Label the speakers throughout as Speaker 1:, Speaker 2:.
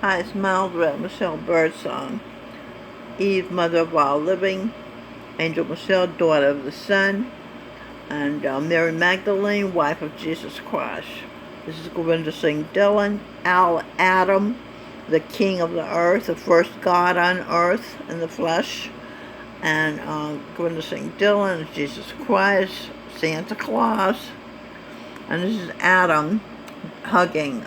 Speaker 1: Hi, it's Mildred Michelle Birdsong. Eve, mother of all living. Angel Michelle, daughter of the Son. And Mary Magdalene, wife of Jesus Christ. This is Govinda Singh Dillon. Al Adam, the king of the earth, the first God on earth in the flesh. And Govinda Singh Dillon is Jesus Christ, Santa Claus. And this is Adam hugging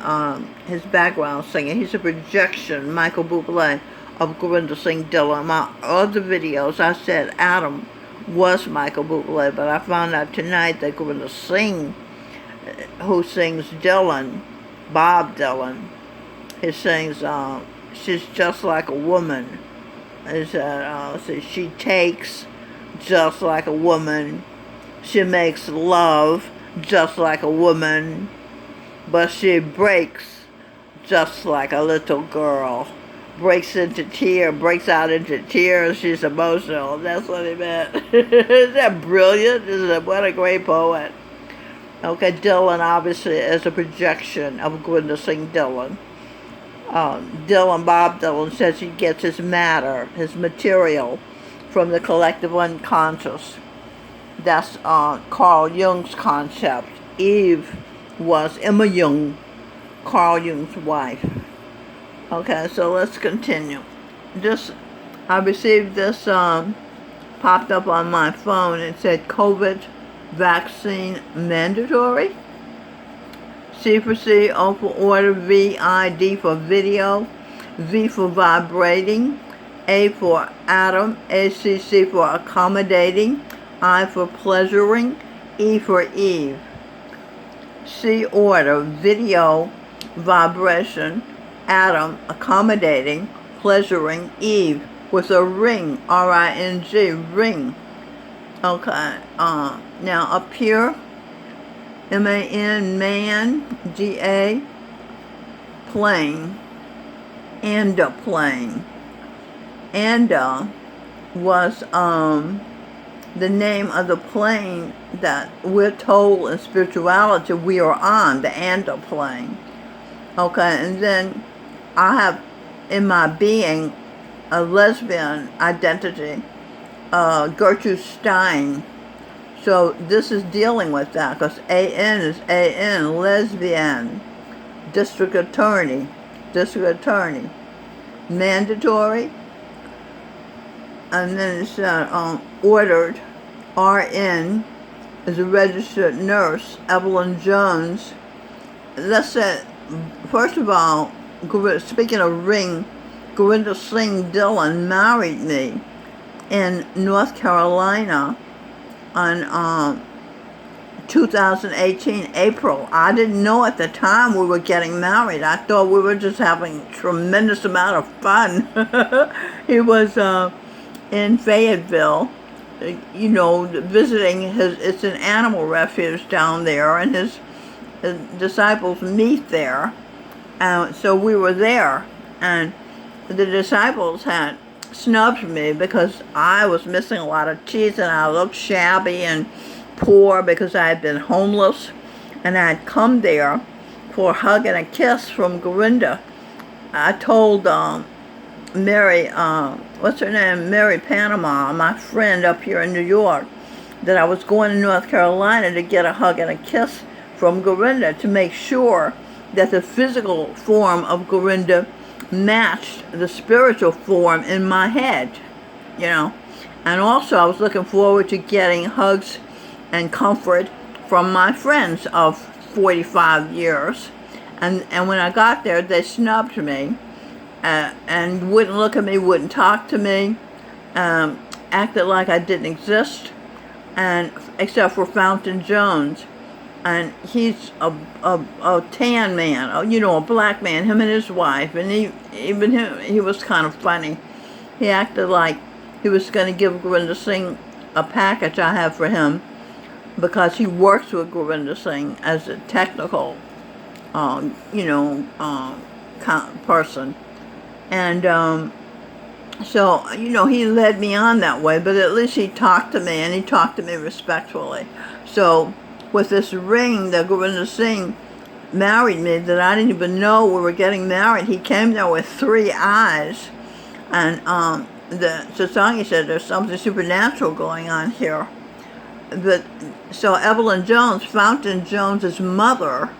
Speaker 1: his background singer. He's a projection, Michael Bublé, of Govinda Singh Dillon. In my other videos, I said Adam was Michael Bublé, but I found out tonight that Govinda Singh, who sings Dylan, Bob Dylan, he sings She's Just Like a Woman. Is that she takes just like a woman. She makes love just like a woman, but she breaks just like a little girl. Breaks out into tears. She's emotional. That's what he meant. Isn't that brilliant? What a great poet. Okay, Dylan obviously is a projection of Govinda Singh Dillon. Bob Dylan says he gets his matter, his material, from the collective unconscious. That's Carl Jung's concept. Eve was Emma Jung, Carl Jung's wife. Okay, so let's continue. I received this, popped up on my phone. It said COVID vaccine mandatory. C for C, O for order, V, I, D for video, V for vibrating, A for atom, ACC for accommodating, I for pleasuring, E for Eve. C order, video, vibration, atom, accommodating, pleasuring, Eve, with a ring, R-I-N-G, ring. Okay, now up here, M-A-N, man, G-A, plane, Anda plane. Anda was the name of the plane that we're told in spirituality we are on, the Anda plane. Okay, and then I have in my being a lesbian identity, Gertrude Stein. So this is dealing with that, because A-N is A-N, lesbian, district attorney, mandatory, and then it's ordered, R-N is a registered nurse, Evelyn Jones. Let's say, first of all, speaking of ring, Govinda Singh Dillon married me in North Carolina on 2018, April. I didn't know at the time we were getting married. I thought we were just having a tremendous amount of fun. He was in Fayetteville, visiting it's an animal refuge down there, and his disciples meet there. So we were there, and the disciples had snubbed me because I was missing a lot of teeth and I looked shabby and poor because I had been homeless, and I had come there for a hug and a kiss from Govinda. I told Mary, what's her name, Mary Panama, my friend up here in New York, that I was going to North Carolina to get a hug and a kiss from Govinda to make sure that the physical form of Govinda matched the spiritual form in my head, And also I was looking forward to getting hugs and comfort from my friends of 45 years. And when I got there, they snubbed me and wouldn't look at me, wouldn't talk to me, acted like I didn't exist, and except for Fountain Jones. And he's a tan man, a black man, him and his wife. And he was kind of funny. He acted like he was going to give Govinda Singh a package I have for him, because he works with Govinda Singh as a technical, person. And so, he led me on that way, but at least he talked to me, and he talked to me respectfully. So with this ring that Govinda Singh married me that I didn't even know we were getting married. He came there with 3 eyes, and the Sasangi said there's something supernatural going on here. But so Evelyn Jones, Fountain Jones's mother,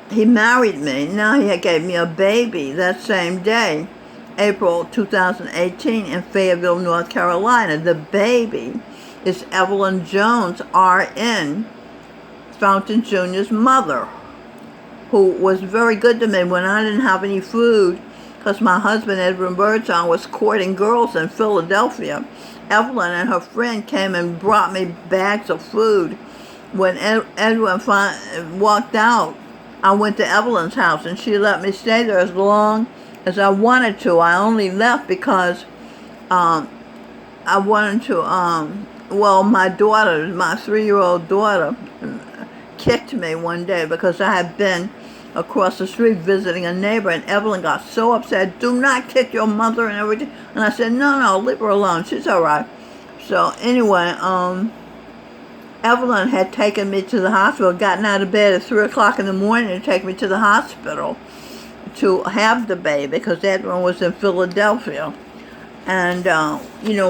Speaker 1: he married me. Now he gave me a baby that same day, April 2018, in Fayetteville, North Carolina. The baby is Evelyn Jones, RN, Fountain Jr.'s mother, who was very good to me when I didn't have any food, because my husband, Edwin Birdsong, was courting girls in Philadelphia. Evelyn and her friend came and brought me bags of food. When Edwin walked out, I went to Evelyn's house, and she let me stay there as long as I wanted to. I only left because I wanted to, my daughter, my 3-year-old daughter, kicked me one day because I had been across the street visiting a neighbor, and Evelyn got so upset, "Do not kick your mother," and everything. And I said, no, leave her alone. She's all right. So anyway, Evelyn had taken me to the hospital, gotten out of bed at 3 o'clock in the morning to take me to the hospital to have the baby, because Edwin was in Philadelphia. And,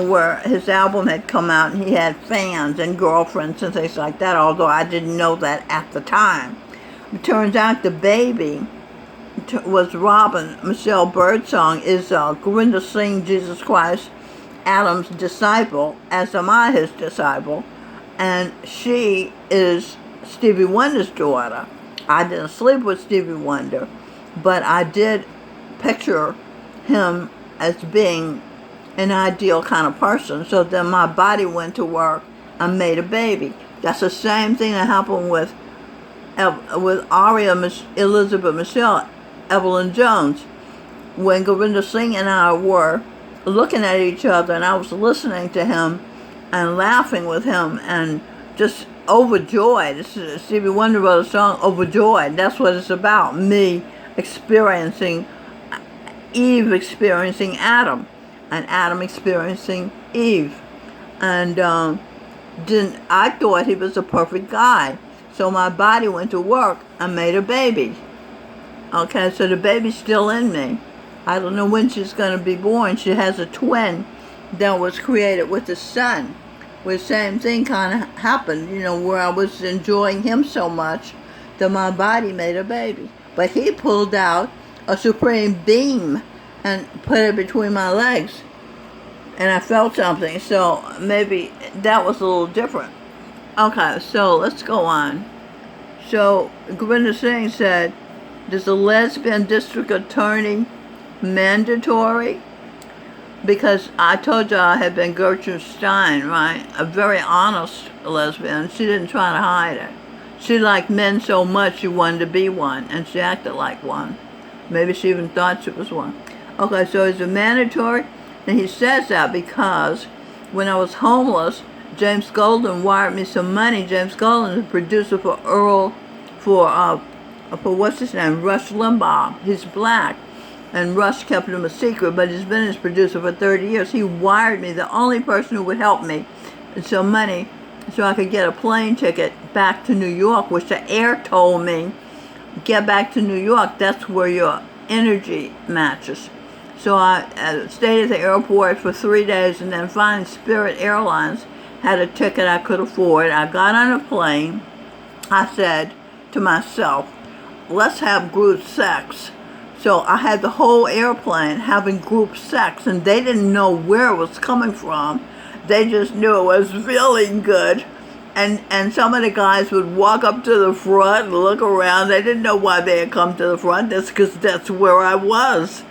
Speaker 1: where his album had come out, and he had fans and girlfriends and things like that, although I didn't know that at the time. It turns out the baby was Robin Michelle Birdsong, is Gurinder Singh, Jesus Christ, Adam's disciple, as am I his disciple. And she is Stevie Wonder's daughter. I didn't sleep with Stevie Wonder, but I did picture him as being an ideal kind of person. So then my body went to work and made a baby. That's the same thing that happened with Aria Elizabeth Michelle, Evelyn Jones. When Gurinder Singh and I were looking at each other, and I was listening to him and laughing with him and just overjoyed. Stevie Wonder wrote a song, Overjoyed. That's what it's about. Me experiencing, Eve experiencing Adam, and Adam experiencing Eve. And I thought he was a perfect guy. So my body went to work and made a baby. Okay, so the baby's still in me. I don't know when she's going to be born. She has a twin that was created with the sun. Where the same thing kind of happened, where I was enjoying him so much that my body made a baby. But he pulled out a supreme beam and put it between my legs. And I felt something, so maybe that was a little different. Okay, so let's go on. So Gurinder Singh said, "Does the lesbian district attorney mandatory?" Because I told you I had been Gertrude Stein, right? A very honest lesbian. She didn't try to hide it. She liked men so much she wanted to be one, and she acted like one. Maybe she even thought she was one. Okay, so is it mandatory? And he says that because when I was homeless, James Golden wired me some money. James Golden is a producer for for what's his name, Rush Limbaugh. He's black. And Rush kept him a secret, but he's been his producer for 30 years. He wired me, the only person who would help me, some money so I could get a plane ticket back to New York, which the air told me, get back to New York, that's where your energy matches. So I stayed at the airport for 3 days, and then finally Spirit Airlines had a ticket I could afford. I got on a plane. I said to myself, let's have group sex. So I had the whole airplane having group sex, and they didn't know where it was coming from. They just knew it was feeling good. And some of the guys would walk up to the front and look around. They didn't know why they had come to the front. That's because that's where I was.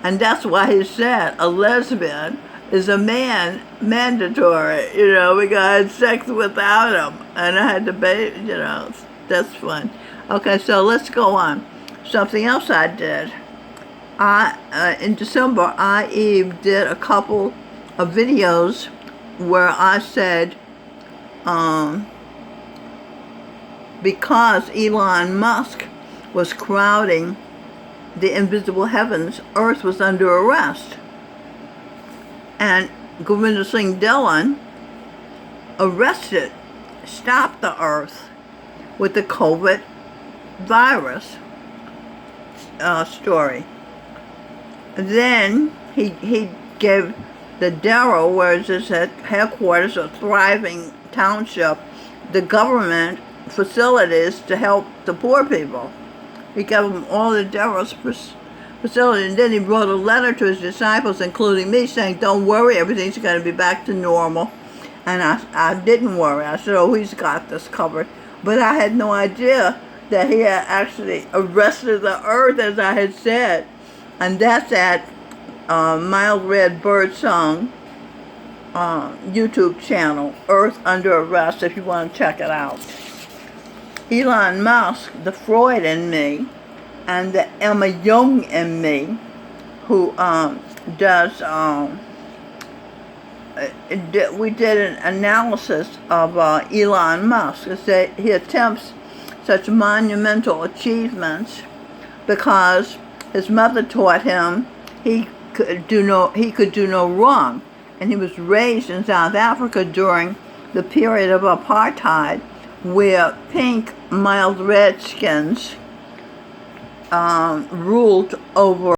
Speaker 1: And that's why he said a lesbian is a man mandatory, because I had sex without him. And I had to bathe, that's fun. Okay, so let's go on. Something else I did. In December, Eve did a couple of videos where I said, because Elon Musk was crowding the invisible heavens, Earth was under arrest. And Gurinder Singh Dhillon stopped the Earth with the COVID virus story. Then he gave the Darrow, where it's his headquarters, a thriving township, the government facilities to help the poor people. He gave them all the Darrow's facilities, and then he wrote a letter to his disciples, including me, saying, don't worry, everything's going to be back to normal. And I didn't worry. I said, oh, he's got this covered. But I had no idea that he had actually arrested the earth, as I had said. And that's at Mild Red Birdsong YouTube channel, Earth Under Arrest, if you want to check it out. Elon Musk, the Freud in me, and the Emma Jung in me, who we did an analysis of Elon Musk. He attempts such monumental achievements because his mother taught him he could do no wrong, and he was raised in South Africa during the period of apartheid, where pink, mild redskins ruled over